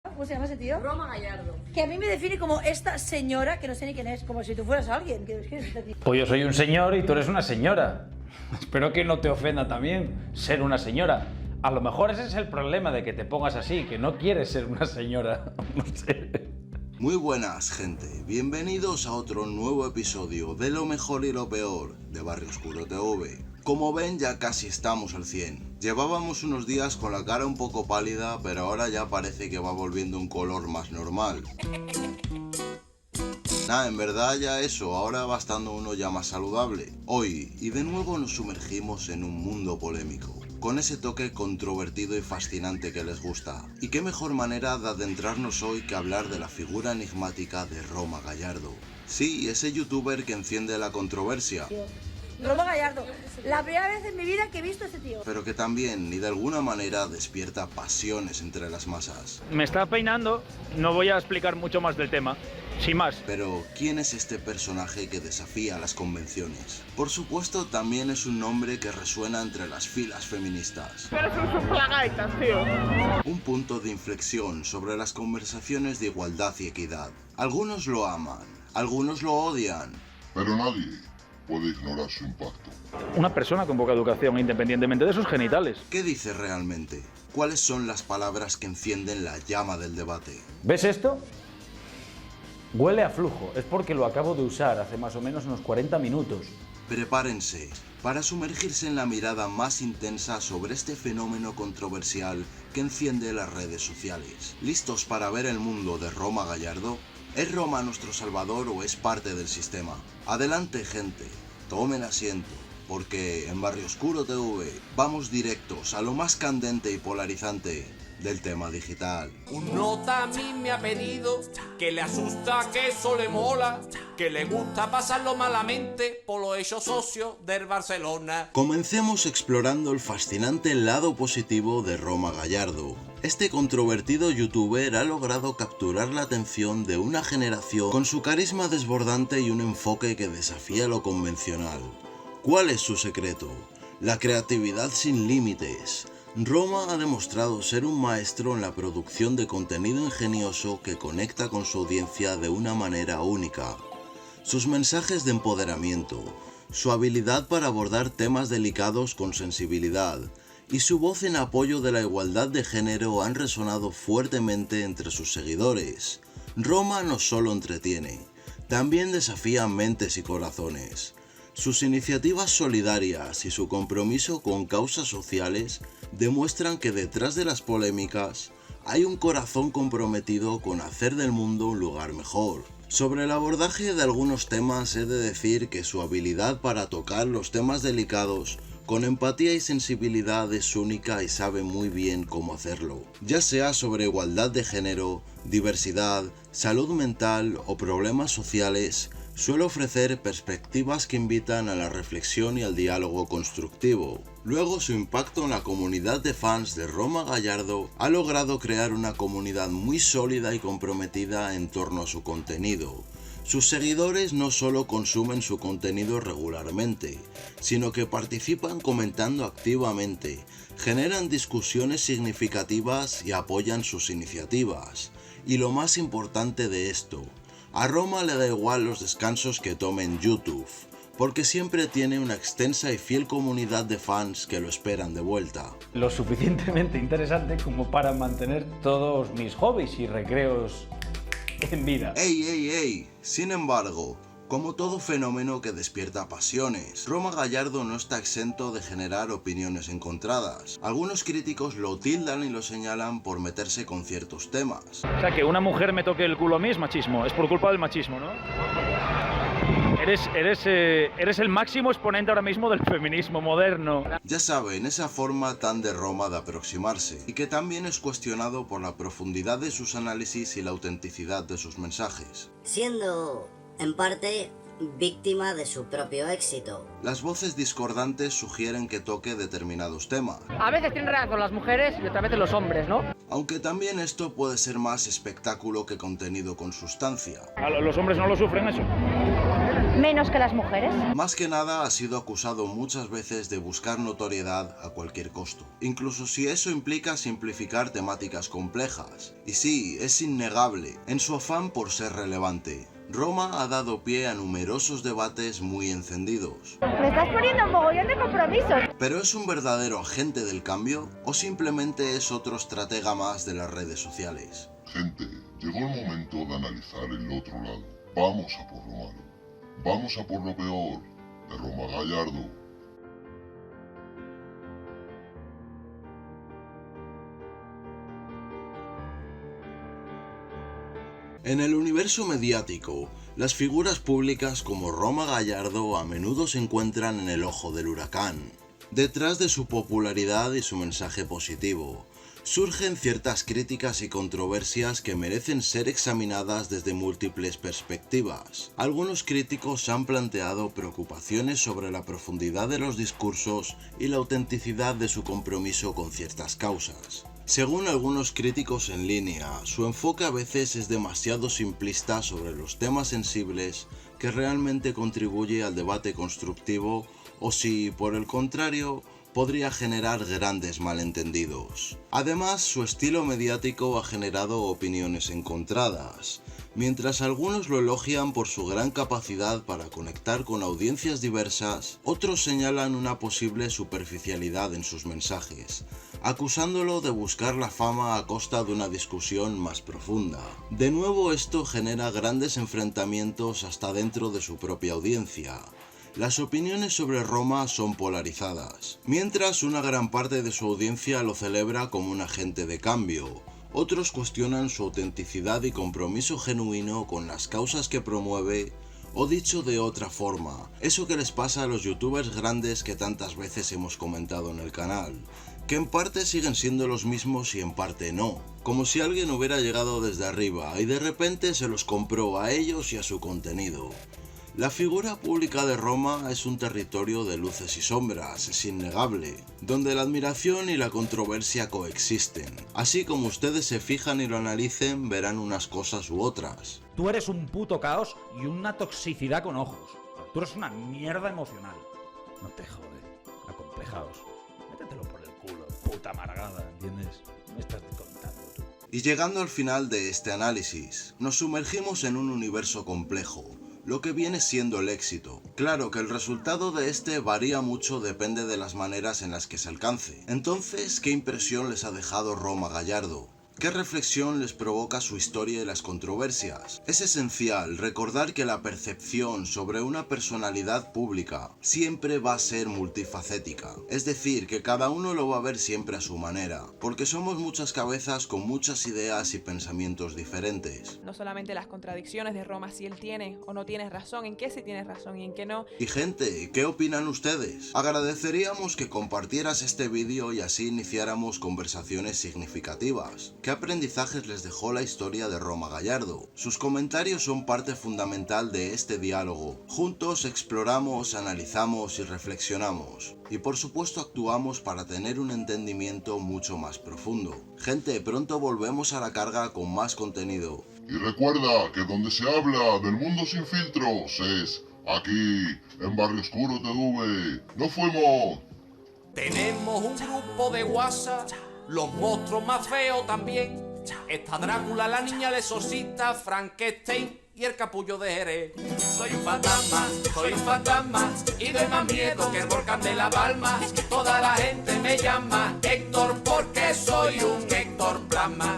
¿Cómo se llama ese tío? Roma Gallardo. Que a mí me define como esta señora, que no sé ni quién es, como si tú fueras alguien. ¿Quién es este tío? Pues yo soy un señor y tú eres una señora. Espero que no te ofenda también ser una señora. A lo mejor ese es el problema de que te pongas así, que no quieres ser una señora. No sé. Muy buenas, gente. Bienvenidos a otro nuevo episodio de Lo Mejor y Lo Peor de Barrio Oscuro TV. Como ven, ya casi estamos al 100. Llevábamos unos días con la cara un poco pálida, pero ahora ya parece que va volviendo un color más normal. Nah, en verdad ya eso, ahora va estando uno ya más saludable. Hoy, y de nuevo nos sumergimos en un mundo polémico, con ese toque controvertido y fascinante que les gusta. Y qué mejor manera de adentrarnos hoy que hablar de la figura enigmática de Roma Gallardo. Sí, ese youtuber que enciende la controversia. Roma Gallardo. La primera vez en mi vida que he visto a este tío. Pero que también, y de alguna manera, despierta pasiones entre las masas. Me está peinando, no voy a explicar mucho más del tema. Sin más. Pero, ¿quién es este personaje que desafía las convenciones? Por supuesto, también es un nombre que resuena entre las filas feministas. Pero son plagaitas, tío. Un punto de inflexión sobre las conversaciones de igualdad y equidad. Algunos lo aman, algunos lo odian. Pero nadie puede ignorar su impacto. Una persona con poca educación, independientemente de sus genitales. ¿Qué dice realmente? ¿Cuáles son las palabras que encienden la llama del debate? ¿Ves esto? Huele a flujo, es porque lo acabo de usar hace más o menos unos 40 minutos. Prepárense para sumergirse en la mirada más intensa sobre este fenómeno controversial que enciende las redes sociales. ¿Listos para ver el mundo de Roma Gallardo? ¿Es Roma nuestro salvador o es parte del sistema? Adelante, gente, tomen asiento, porque en Barrio Oscuro TV vamos directos a lo más candente y polarizante del tema digital. Un nota a mí me ha pedido que le asusta, que eso le mola, que le gusta pasarlo malamente por lo hecho socio del Barcelona. Comencemos explorando el fascinante lado positivo de Roma Gallardo. Este controvertido youtuber ha logrado capturar la atención de una generación con su carisma desbordante y un enfoque que desafía lo convencional. ¿Cuál es su secreto? La creatividad sin límites. Roma ha demostrado ser un maestro en la producción de contenido ingenioso que conecta con su audiencia de una manera única. Sus mensajes de empoderamiento, su habilidad para abordar temas delicados con sensibilidad y su voz en apoyo de la igualdad de género han resonado fuertemente entre sus seguidores. Roma no solo entretiene, también desafía mentes y corazones. Sus iniciativas solidarias y su compromiso con causas sociales demuestran que detrás de las polémicas hay un corazón comprometido con hacer del mundo un lugar mejor. Sobre el abordaje de algunos temas he de decir que su habilidad para tocar los temas delicados con empatía y sensibilidad es única y sabe muy bien cómo hacerlo. Ya sea sobre igualdad de género, diversidad, salud mental o problemas sociales, suele ofrecer perspectivas que invitan a la reflexión y al diálogo constructivo. Luego, su impacto en la comunidad de fans de Roma Gallardo ha logrado crear una comunidad muy sólida y comprometida en torno a su contenido. Sus seguidores no solo consumen su contenido regularmente, sino que participan comentando activamente, generan discusiones significativas y apoyan sus iniciativas. Y lo más importante de esto, a Roma le da igual los descansos que tome en YouTube, porque siempre tiene una extensa y fiel comunidad de fans que lo esperan de vuelta. Lo suficientemente interesante como para mantener todos mis hobbies y recreos en vida. ¡Ey! Sin embargo, como todo fenómeno que despierta pasiones, Roma Gallardo no está exento de generar opiniones encontradas. Algunos críticos lo tildan y lo señalan por meterse con ciertos temas. O sea, que una mujer me toque el culo a mí es machismo, es por culpa del machismo, ¿no? Eres el máximo exponente ahora mismo del feminismo moderno. Ya saben, esa forma tan de Roma de aproximarse, y que también es cuestionado por la profundidad de sus análisis y la autenticidad de sus mensajes. Siendo, en parte, víctima de su propio éxito. Las voces discordantes sugieren que toque determinados temas. A veces tienen razón las mujeres y otras veces los hombres, ¿no? Aunque también esto puede ser más espectáculo que contenido con sustancia. ¿Los hombres no lo sufren eso? menos que las mujeres? Más que nada ha sido acusado muchas veces de buscar notoriedad a cualquier costo, incluso si eso implica simplificar temáticas complejas. Y sí, es innegable, en su afán por ser relevante, Roma ha dado pie a numerosos debates muy encendidos. Me estás poniendo un mogollón de compromisos. ¿Pero es un verdadero agente del cambio o simplemente es otro estratega más de las redes sociales? Gente, llegó el momento de analizar el otro lado. Vamos a por lo malo. Vamos a por lo peor de Roma Gallardo. En el universo mediático, las figuras públicas como Roma Gallardo a menudo se encuentran en el ojo del huracán. Detrás de su popularidad y su mensaje positivo, surgen ciertas críticas y controversias que merecen ser examinadas desde múltiples perspectivas. Algunos críticos han planteado preocupaciones sobre la profundidad de los discursos y la autenticidad de su compromiso con ciertas causas. Según algunos críticos en línea, su enfoque a veces es demasiado simplista sobre los temas sensibles que realmente contribuye al debate constructivo o si, por el contrario, podría generar grandes malentendidos. Además, su estilo mediático ha generado opiniones encontradas. Mientras algunos lo elogian por su gran capacidad para conectar con audiencias diversas, otros señalan una posible superficialidad en sus mensajes, acusándolo de buscar la fama a costa de una discusión más profunda. De nuevo, esto genera grandes enfrentamientos hasta dentro de su propia audiencia. Las opiniones sobre Roma son polarizadas, mientras una gran parte de su audiencia lo celebra como un agente de cambio. Otros cuestionan su autenticidad y compromiso genuino con las causas que promueve, o dicho de otra forma, eso que les pasa a los youtubers grandes que tantas veces hemos comentado en el canal, que en parte siguen siendo los mismos y en parte no, como si alguien hubiera llegado desde arriba y de repente se los compró a ellos y a su contenido. La figura pública de Roma es un territorio de luces y sombras, es innegable, donde la admiración y la controversia coexisten. Así como ustedes se fijan y lo analicen, verán unas cosas u otras. Tú eres un puto caos y una toxicidad con ojos. Tú eres una mierda emocional. No te jode, acomplejaos. Métetelo por el culo, puta amargada, ¿entiendes? Me estás contando tú. Y llegando al final de este análisis, nos sumergimos en un universo complejo, lo que viene siendo el éxito. Claro que el resultado de este varía mucho, depende de las maneras en las que se alcance. Entonces, ¿qué impresión les ha dejado Roma Gallardo? ¿Qué reflexión les provoca su historia y las controversias? Es esencial recordar que la percepción sobre una personalidad pública siempre va a ser multifacética. Es decir, que cada uno lo va a ver siempre a su manera, porque somos muchas cabezas con muchas ideas y pensamientos diferentes. No solamente las contradicciones de Roma, si él tiene o no tiene razón, en qué sí tienes razón y en qué no. Y gente, ¿qué opinan ustedes? Agradeceríamos que compartieras este vídeo y así iniciáramos conversaciones significativas. ¿Qué aprendizajes les dejó la historia de Roma Gallardo? Sus comentarios son parte fundamental de este diálogo. Juntos exploramos, analizamos y reflexionamos. Y por supuesto actuamos para tener un entendimiento mucho más profundo. Gente, pronto volvemos a la carga con más contenido. Y recuerda que donde se habla del mundo sin filtros es aquí, en Barrio Oscuro TV. ¡Nos fuimos! Tenemos un grupo de WhatsApp, los monstruos más feos también. Está Drácula, la niña el exorcista, Frankenstein y el capullo de Jerez. Soy un fantasma y doy más miedo que el volcán de La Palma. Toda la gente me llama Héctor porque soy un Héctor Plasma.